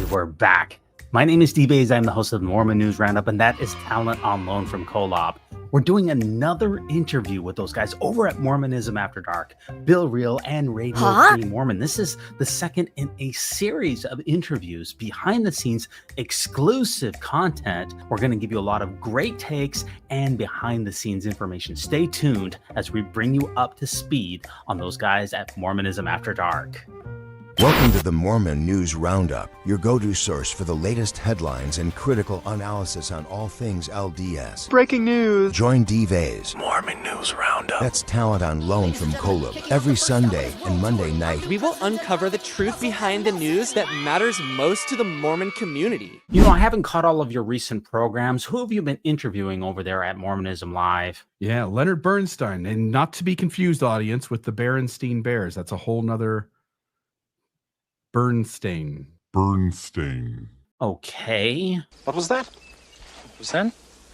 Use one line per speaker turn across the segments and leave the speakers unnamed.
we're back. My name is D-Bays. I'm the host of the Mormon News Roundup, and that is Talent on Loan from Kolob. We're doing another interview with those guys over at Mormonism After Dark, Bill Reel and Radio Free Mormon. This is the second in a series of interviews, behind the scenes, exclusive content. We're going to give you a lot of great takes and behind the scenes information. Stay tuned as we bring you up to speed on those guys at Mormonism After Dark.
Welcome to the Mormon News Roundup, your go-to source for the latest headlines and critical analysis on all things LDS.
Breaking news!
Join D-Bays.
Mormon News Roundup.
That's talent on loan from Kolob. Every Sunday and Monday night.
We will uncover the truth behind the news that matters most to the Mormon community.
You know, I haven't caught all of your recent programs. Who have you been interviewing over there at Mormonism Live?
Yeah, Leonard Bernstein, and not to be confused, audience, with the Berenstein Bears. That's a whole nother Bernstein.
Okay.
What was that? Was that?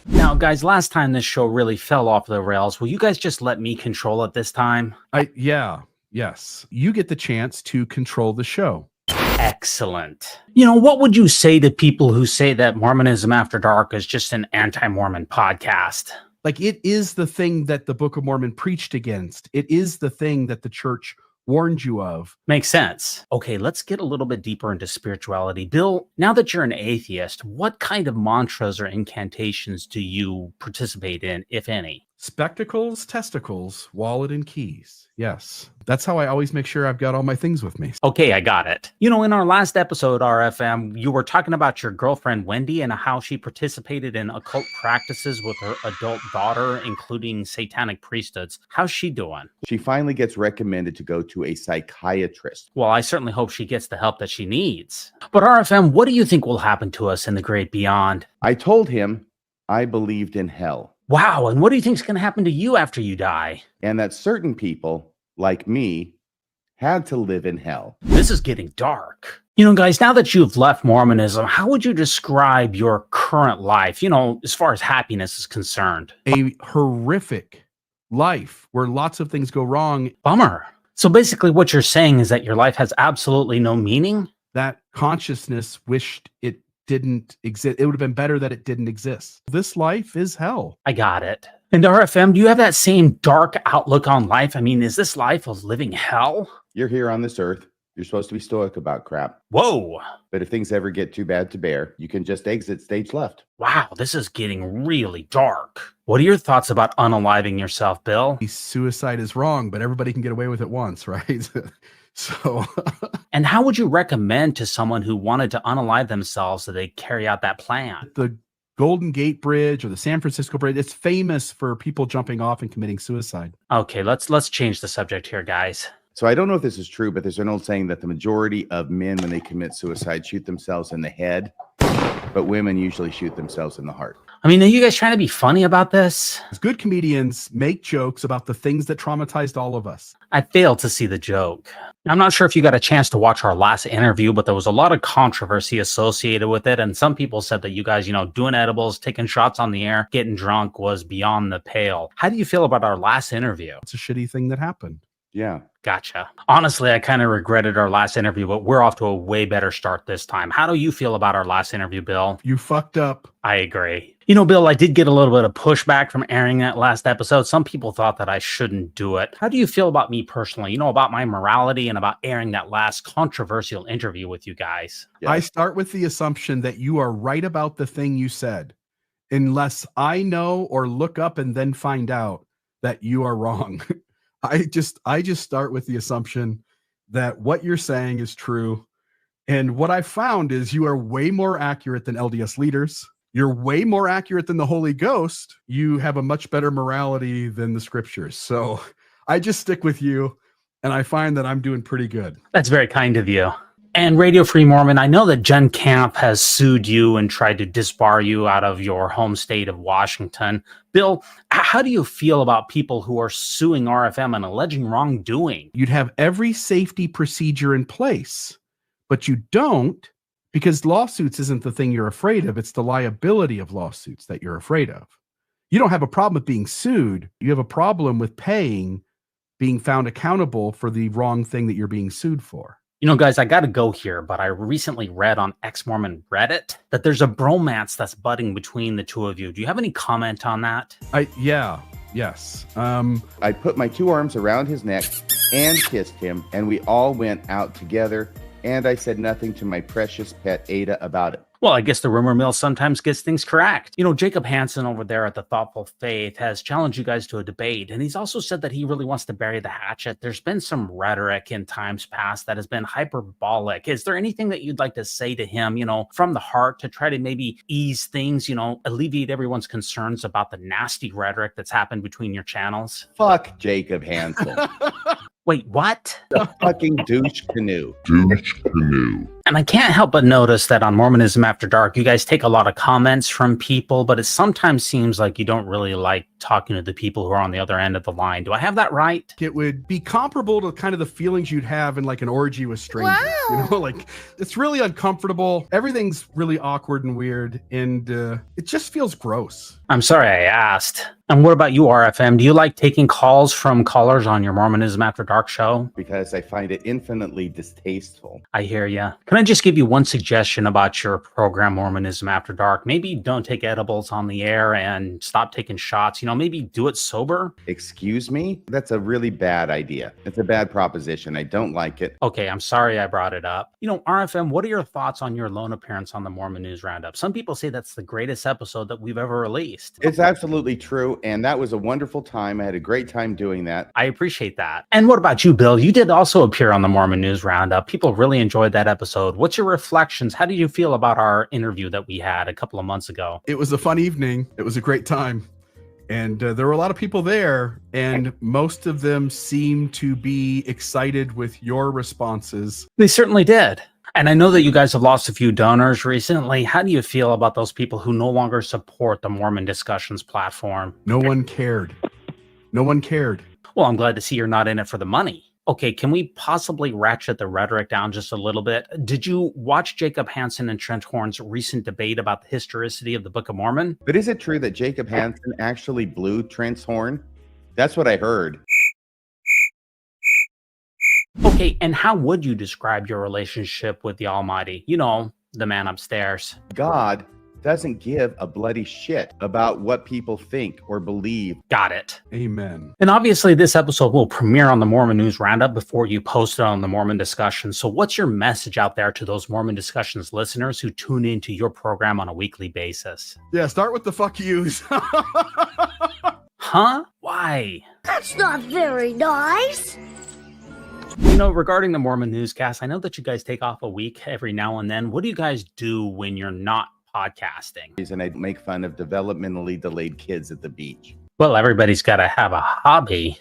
Now, guys, last time this show really fell off the rails. Will you guys just let me control it this time?
Yes. You get the chance to control the show.
Excellent. You know, what would you say to people who say that Mormonism After Dark is just an anti-Mormon podcast?
Like, it is the thing that the Book of Mormon preached against. It is the thing that the church warned you of.
Makes sense. Okay, let's get a little bit deeper into spirituality. Bill, now that you're an atheist, what kind of mantras or incantations do you participate in, if any?
Spectacles, testicles, wallet, and keys. Yes. That's how I always make sure I've got all my things with me.
Okay, I got it. You know, in our last episode, RFM, you were talking about your girlfriend, Wendy, and how she participated in occult practices with her adult daughter, including satanic priesthoods. How's she doing?
She finally gets recommended to go to a psychiatrist.
Well, I certainly hope she gets the help that she needs. But RFM, what do you think will happen to us in the great beyond?
I told him I believed in hell.
Wow, and what do you think is going to happen to you after you die?
And that certain people, like me, had to live in hell.
This is getting dark. You know, guys, now that you've left Mormonism, how would you describe your current life, you know, as far as happiness is concerned?
A horrific life where lots of things go wrong.
Bummer. So basically what you're saying is that your life has absolutely no meaning?
That consciousness wished it didn't exist. It would have been better that it didn't exist. This life is hell.
I got it. And RFM, do you have that same dark outlook on life? I mean, is this life a living hell?
You're here on this earth. You're supposed to be stoic about crap.
Whoa.
But if things ever get too bad to bear, you can just exit stage left.
Wow, this is getting really dark. What are your thoughts about unaliving yourself, Bill?
Suicide is wrong, but everybody can get away with it once, right? So,
and how would you recommend to someone who wanted to unalive themselves that they carry out that plan?
The Golden Gate Bridge or the San Francisco Bridge, it's famous for people jumping off and committing suicide.
Okay, let's change the subject here, guys.
So I don't know if this is true, but there's an old saying that the majority of men, when they commit suicide, shoot themselves in the head, but women usually shoot themselves in the heart.
I mean, are you guys trying to be funny about this?
Good comedians make jokes about the things that traumatized all of us.
I failed to see the joke. I'm not sure if you got a chance to watch our last interview, but there was a lot of controversy associated with it. And some people said that you guys, you know, doing edibles, taking shots on the air, getting drunk was beyond the pale. How do you feel about our last interview?
It's a shitty thing that happened.
Yeah.
Gotcha. Honestly, I kind of regretted our last interview, but we're off to a way better start this time. How do you feel about our last interview, Bill?
You fucked up.
I agree. You know, Bill, I did get a little bit of pushback from airing that last episode. Some people thought that I shouldn't do it. How do you feel about me personally? You know, about my morality and about airing that last controversial interview with you guys?
Yeah.
I start with the assumption that you are right about the thing you said, unless I know or look up and then find out that you are wrong. I just start with the assumption that what you're saying is true. And what I found is you are way more accurate than LDS leaders. You're way more accurate than the Holy Ghost. You have a much better morality than the scriptures. So I just stick with you, and I find that I'm doing pretty good.
That's very kind of you. And Radio Free Mormon, I know that Jen Camp has sued you and tried to disbar you out of your home state of Washington. Bill, how do you feel about people who are suing RFM and alleging wrongdoing?
You'd have every safety procedure in place, but you don't, because lawsuits isn't the thing you're afraid of. It's the liability of lawsuits that you're afraid of. You don't have a problem with being sued. You have a problem with being found accountable for the wrong thing that you're being sued for.
You know, guys, I got to go here, but I recently read on Ex-Mormon Reddit that there's a bromance that's budding between the two of you. Do you have any comment on that?
Yes.
I put my 2 arms around his neck and kissed him, and we all went out together, and I said nothing to my precious pet Ada about it.
Well, I guess the rumor mill sometimes gets things correct. You know, Jacob Hansen over there at the Thoughtful Faith has challenged you guys to a debate, and he's also said that he really wants to bury the hatchet. There's been some rhetoric in times past that has been hyperbolic. Is there anything that you'd like to say to him, you know, from the heart to try to maybe ease things, you know, alleviate everyone's concerns about the nasty rhetoric that's happened between your channels?
Fuck Jacob Hansel.
Wait, what?
The fucking douche canoe.
And I can't help but notice that on Mormonism After Dark, you guys take a lot of comments from people, but it sometimes seems like you don't really like talking to the people who are on the other end of the line. Do I have that right?
It would be comparable to kind of the feelings you'd have in like an orgy with strangers.
Wow.
You know, like it's really uncomfortable. Everything's really awkward and weird, and it just feels gross.
I'm sorry I asked. And what about you, RFM? Do you like taking calls from callers on your Mormonism After Dark show?
Because I find it infinitely distasteful.
I hear ya. Can I just give you one suggestion about your program, Mormonism After Dark? Maybe don't take edibles on the air and stop taking shots. You know, maybe do it sober.
Excuse me? That's a really bad idea. It's a bad proposition. I don't like it.
Okay, I'm sorry I brought it up. You know, RFM, what are your thoughts on your lone appearance on the Mormon News Roundup? Some people say that's the greatest episode that we've ever released.
It's absolutely true, and that was a wonderful time. I had a great time doing that.
I appreciate that. And what about you, Bill? You did also appear on the Mormon News Roundup. People really enjoyed that episode. What's your reflections? How did you feel about our interview that we had a couple of months ago?
It was a fun evening. It was a great time. And there were a lot of people there, and most of them seemed to be excited with your responses.
They certainly did. And I know that you guys have lost a few donors recently. How do you feel about those people who no longer support the Mormon Discussions platform?
No one cared. No one cared.
Well, I'm glad to see you're not in it for the money. Okay, can we possibly ratchet the rhetoric down just a little bit? Did you watch Jacob Hansen and Trent Horn's recent debate about the historicity of the Book of Mormon?
But is it true that Jacob Hansen actually blew Trent's horn? That's what I heard.
Okay, and how would you describe your relationship with the Almighty? You know, the man upstairs.
God doesn't give a bloody shit about what people think or believe.
Got it.
Amen.
And obviously this episode will premiere on the Mormon News Roundup before you post it on the Mormon Discussion. So what's your message out there to those Mormon Discussions listeners who tune into your program on a weekly basis?
Yeah, start with the fuck yous.
Huh? Why?
That's not very nice.
You know, regarding the Mormon Newscast, I know that you guys take off a week every now and then. What do you guys do when you're not podcasting?
And I make fun of developmentally delayed kids at the beach.
Well, everybody's got to have a hobby.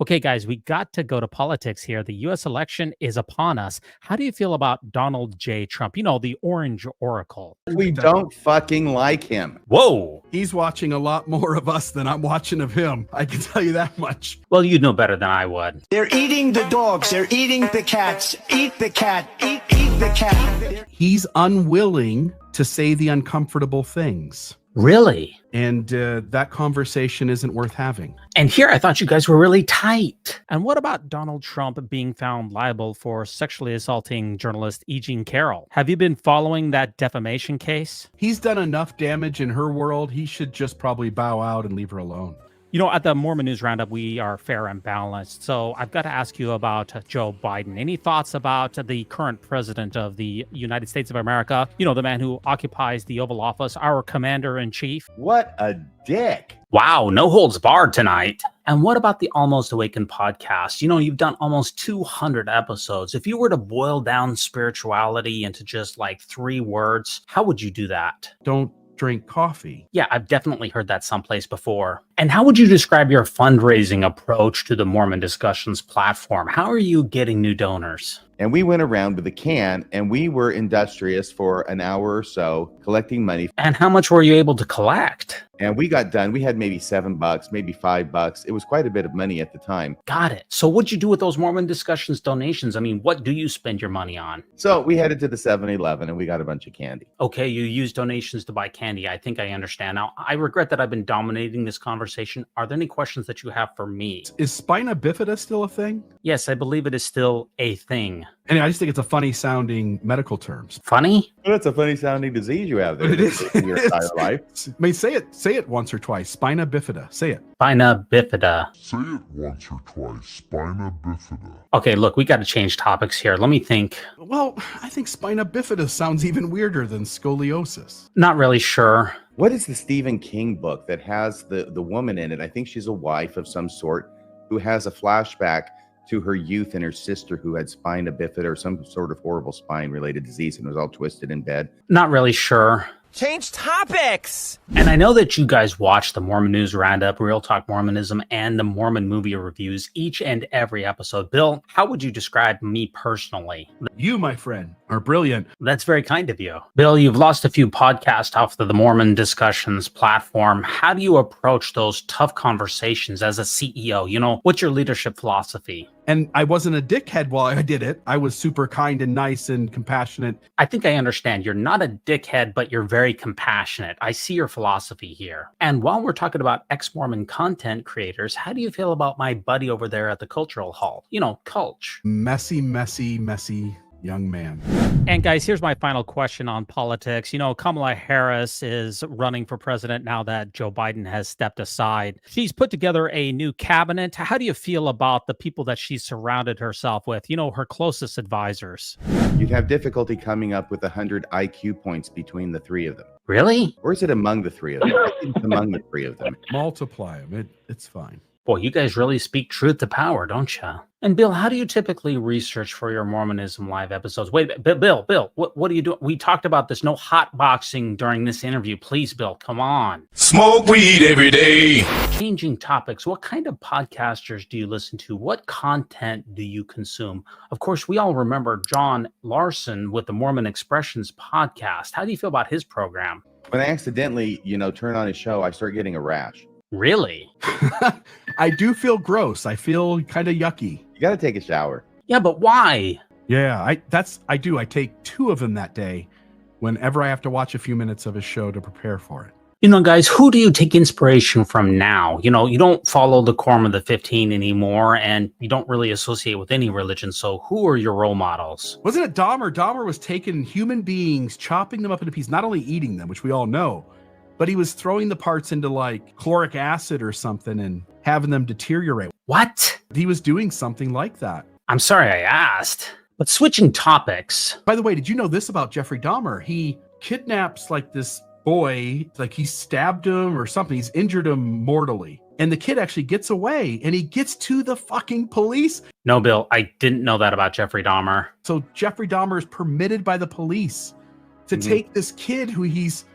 Okay, guys, we got to go to politics here. The U.S. election is upon us. How do you feel about Donald J. Trump? You know, the Orange Oracle.
We don't fucking like him.
Whoa.
He's watching a lot more of us than I'm watching of him. I can tell you that much.
Well, you'd know better than I would.
They're eating the dogs. They're eating the cats. Eat the cat. Eat the cat.
He's unwilling to say the uncomfortable things.
Really?
And that conversation isn't worth having.
And here I thought you guys were really tight. And what about Donald Trump being found liable for sexually assaulting journalist E. Jean Carroll? Have you been following that defamation case?
He's done enough damage in her world. He should just probably bow out and leave her alone.
You know, at the Mormon News Roundup, we are fair and balanced. So I've got to ask you about Joe Biden. Any thoughts about the current president of the United States of America? You know, the man who occupies the Oval Office, our commander-in-chief?
What a dick.
Wow, no holds barred tonight. And what about the Almost Awakened podcast? You know, you've done almost 200 episodes. If you were to boil down spirituality into just like 3 words, how would you do that?
Don't drink coffee.
Yeah, I've definitely heard that someplace before. And how would you describe your fundraising approach to the Mormon Discussions platform? How are you getting new donors?
And we went around with a can and we were industrious for an hour or so collecting money.
And how much were you able to collect?
And we got done. We had maybe $7, maybe $5. It was quite a bit of money at the time.
Got it. So what'd you do with those Mormon Discussions donations? I mean, what do you spend your money on?
So we headed to the 7-Eleven and we got a bunch of candy.
Okay, you use donations to buy candy. I think I understand. Now, I regret that I've been dominating this conversation conversation, are there any questions that you have for me?
Is spina bifida still a thing?
Yes, I believe it is still a thing.
And I just think it's a funny sounding medical terms.
Funny?
Well, that's a funny sounding disease you have there
It is.
in your entire life.
I mean, say it once or twice. Spina bifida. Say it.
Spina bifida.
Say it once or twice. Spina bifida.
Okay, look, we got to change topics here. Let me think.
Well, I think spina bifida sounds even weirder than scoliosis.
Not really sure.
What is the Stephen King book that has the woman in it? I think she's a wife of some sort who has a flashback to her youth and her sister who had spina bifida or some sort of horrible spine related disease and was all twisted in bed.
Not really sure.
Change topics!
And I know that you guys watch the Mormon News Roundup, Real Talk Mormonism, and the Mormon movie reviews each and every episode. Bill, how would you describe me personally?
You, my friend, are brilliant.
That's very kind of you. Bill, you've lost a few podcasts off the Mormon Discussions platform. How do you approach those tough conversations as a CEO? You know, what's your leadership philosophy?
And I wasn't a dickhead while I did it. I was super kind and nice and compassionate.
I think I understand. You're not a dickhead, but you're very compassionate. I see your philosophy here. And while we're talking about ex-Mormon content creators, how do you feel about my buddy over there at the Cultural Hall? You know, Culch.
Messy, messy, messy young man.
And guys, here's my final question on politics. You know, Kamala Harris is running for president now that Joe Biden has stepped aside. She's put together a new cabinet. How do you feel about the people that she's surrounded herself with? You know, her closest advisors.
You'd have difficulty coming up with 100 IQ points between the three of them.
Really?
Or is it among the three of them? I think it's among the three of them.
Multiply them. It's fine.
Boy, you guys really speak truth to power, don't you? And Bill, how do you typically research for your Mormonism live episodes? Wait, Bill, what are you doing? We talked about this. No hot boxing during this interview. Please, Bill, come on.
Smoke weed every day.
Changing topics. What kind of podcasters do you listen to? What content do you consume? Of course, we all remember John Larson with the Mormon Expressions podcast. How do you feel about his program?
When I accidentally, turn on his show, I start getting a rash.
Really?
I do feel gross. I feel kind of yucky.
You got to take a shower.
Yeah, but why?
Yeah, I do. I take 2 of them that day whenever I have to watch a few minutes of his show to prepare for it.
You know, guys, who do you take inspiration from now? You know, you don't follow the Quorum of the 15 anymore, and you don't really associate with any religion. So who are your role models?
Wasn't it Dahmer? Dahmer was taking human beings, chopping them up into pieces, not only eating them, which we all know, but he was throwing the parts into like chloric acid or something and having them deteriorate.
What?
He was doing something like that.
I'm sorry I asked. But switching topics.
By the way, did you know this about Jeffrey Dahmer? He kidnaps like this boy, like he stabbed him or something. He's injured him mortally. And the kid actually gets away and he gets to the fucking police.
No, Bill, I didn't know that about Jeffrey Dahmer.
So Jeffrey Dahmer is permitted by the police to take this kid who he's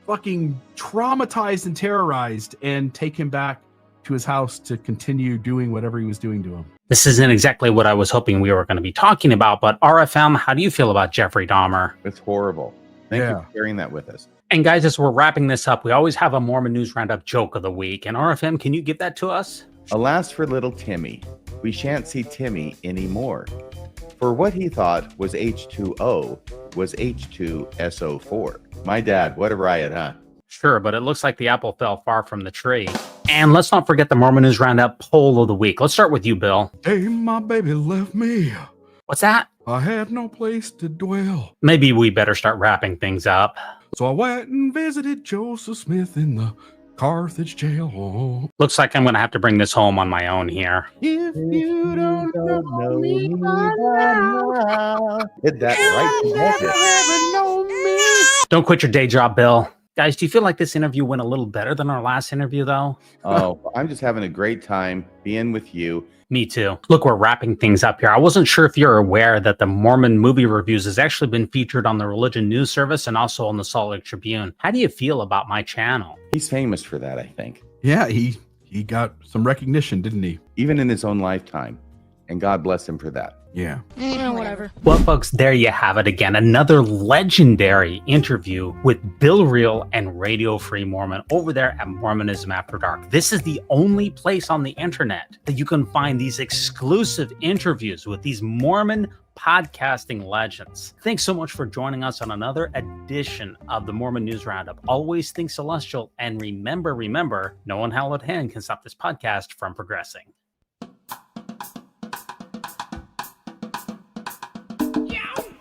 fucking traumatized and terrorized and take him back to his house to continue doing whatever he was doing to him.
This isn't exactly what I was hoping we were going to be talking about, but RFM, how do you feel about Jeffrey Dahmer?
It's horrible. Thank you for sharing that with us.
And guys, as we're wrapping this up, we always have a Mormon News Roundup joke of the week. And RFM, can you give that to us?
Alas for little Timmy, we shan't see Timmy anymore. For what he thought was H2O was H2SO4. My dad, what a riot, huh?
Sure, but it looks like the apple fell far from the tree. And let's not forget the Mormon News Roundup poll of the week. Let's start with you, Bill.
Hey, my baby left me.
What's that?
I had no place to dwell.
Maybe we better start wrapping things up.
So I went and visited Joseph Smith in the Carthage jail.
Looks like I'm going to have to bring this home on my own here.
If you don't know me by now,
hit that right.
Don't quit your day job, Bill. Guys, do you feel like this interview went a little better than our last interview, though?
Oh, I'm just having a great time being with you.
Me too. Look, we're wrapping things up here. I wasn't sure if you're aware that the Mormon movie reviews has actually been featured on the Religion News Service and also on the Salt Lake Tribune. How do you feel about my channel?
He's famous for that, I think.
Yeah, he got some recognition, didn't he?
Even in his own lifetime. And God bless him for that.
Yeah.
Whatever.
Well, folks, there you have it again. Another legendary interview with Bill Reel and Radio Free Mormon over there at Mormonism After Dark. This is the only place on the internet that you can find these exclusive interviews with these Mormon podcasting legends. Thanks so much for joining us on another edition of the Mormon News Roundup. Always think celestial, and remember, no one hallowed hand can stop this podcast from progressing.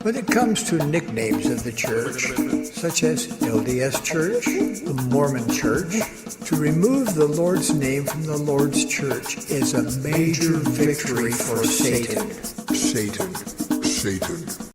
When it comes to nicknames of the church, such as LDS Church, the Mormon Church, to remove the Lord's name from the Lord's church is a major victory for Satan.
Satan.